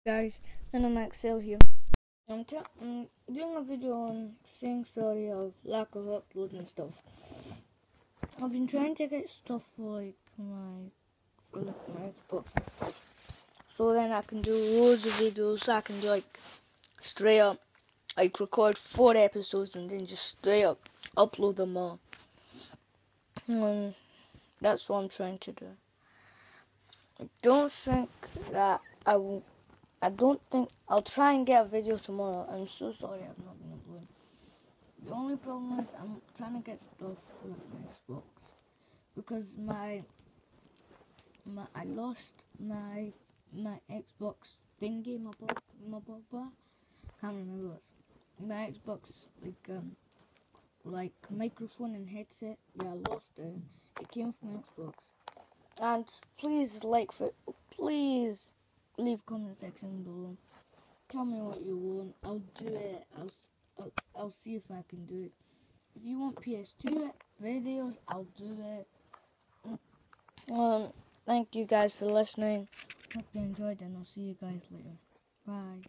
Guys, and I'm Axel here. I'm doing a video on saying sorry of lack of upload and stuff. I've been trying to get stuff for my Xbox and stuff, so then I can do loads of videos. So I can do straight up record 4 episodes and then just straight up upload them all. That's what I'm trying to do. I don't think that I will. I don't think I'll try and get a video tomorrow. I'm so sorry I've not been uploading. The only problem is I'm trying to get stuff for my Xbox because I lost my Xbox thingy, my baba. Can't remember what my Xbox like microphone and headset. Yeah, I lost it. It came from Xbox. And please leave comment section below. Tell me what you want. I'll do it. I'll see if I can do it. If you want PS2 videos, I'll do it. Thank you guys for listening. Hope you enjoyed, and I'll see you guys later. Bye.